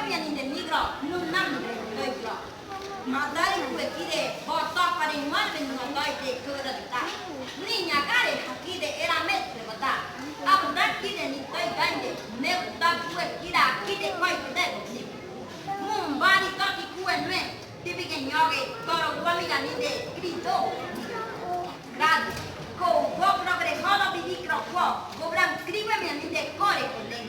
mian in the negro, no none of the Madai kue kide, bota pada iman dengan doi de kura kita. Ni nyakare hakide era met sebata. Ab dak kide ni doi gande, ne dak kue kida kide koi kide ni. Bani kaki kue nue, tipi ke nyoge, toro kami kan ide krito. Grad, ko gobra bre hola bidi krokwo, gobra kriwe mian ide kore kule.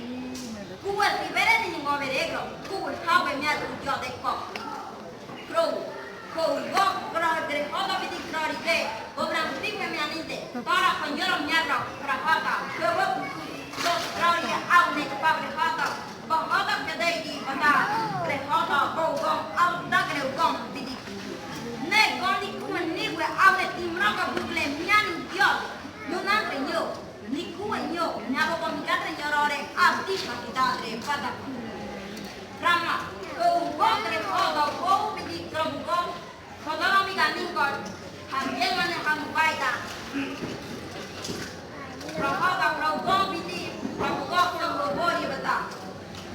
Kue tibere ni ngove regro, kue hawe mian ujo de kok. Crow, gobra bre hola bidi krorike, gobra kriwe mian ide, toro konjoro miarro, krahata, kewo do kroria au ne pabre hata, bahata kedai di bata. Hota bogong au dagre gong bidi ne goni kuma niwe au ne timranga bugle miani dio nunan renyo ni kuwa nyo nyabo ko mikatre nyorore asti pakidare pada rama ko bogre hoda ko bidi krobugo kodoro mi ganin ko hamyen mane ham baita prohoda progong bidi probugo progori bata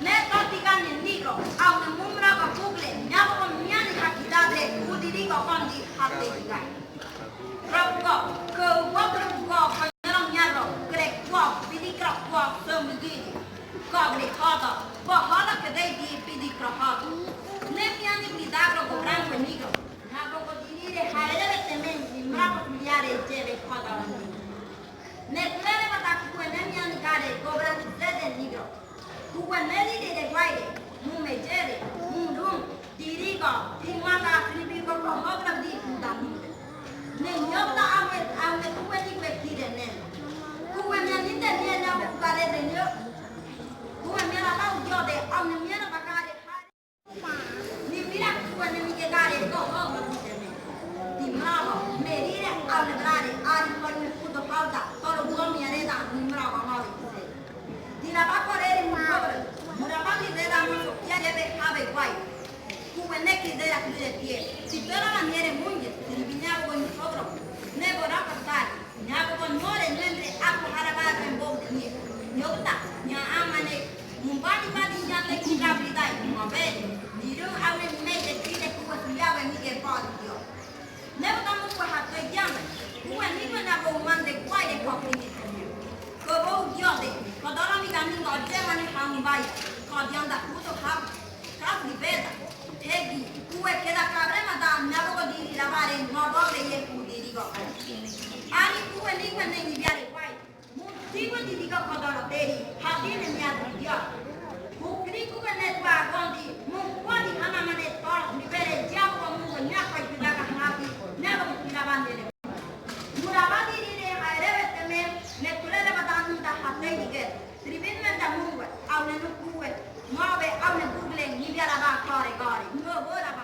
ne totikan ni negro au ne mumra ka bugle nyabo ko miani hakidare udiri ko kondi hatte dikai probugo ko bogre bugo ko nyaro grek ko bidi kra ko somigi ko bre hoda bo hoda ke dei di bidi kra hoda ne miani bidagro ko branco negro nyabo ko dinire haere temen mumra ko miare jebe hoda ne klere bata ko ne miani kare ko branco zede negro Kuwan neli de guaide, mume jere, mundum, dirigo, timanga, filipico, hogra di puntamu. Ne nyota awe kuwan ni kwe kide ne. Kuwan ni nite ni na bukare de nyo. Kuwan ni na tau jode, am ni na bakare. Ni mira kuwan ni ke kare ko hogra di ne. Timravo, merire au le brare, ari ko ni puto pauta, toro buomi areda, nimravo mavi. Tira pa correre Murabaki dera muso ya debe ave guai. Kuweneki dera kuje tie. Si toda maniere munje, si binyabo con sogro. Ne bora pasar. Nyabo con more nendre aku harabara en bo ni. Nyota, nya amane. Mumbani badi nyate kidabri dai. Mabe. Diru ame mede kide kuwa suyawe ni ke podio. Ne botamu kwa hatwe jame. Kuwa niko na bo mande guai de kopini. Kobo diode. Kodoro mi gani ngojje mane hambai. Kodianda puto kap di beta. Egi kue keda kabrema da nyabo ko diri lavare modo le ye ku diri go. Ari kue ni mane ni biare kwai. Mutigo diri go kodoro teri. Hadine nya dia. Mukri kue ne kwa gondi. Mukwadi hama mane tor ni bere jabo mu nya kwa kidaga ngapi. Nyabo ku lavande. Murabadi diri haire teme ne kulele badanu da hatai dige. Tribin men da muwe au ne nukuwe. Move au ne google ni biara ba kore gore. No bora ba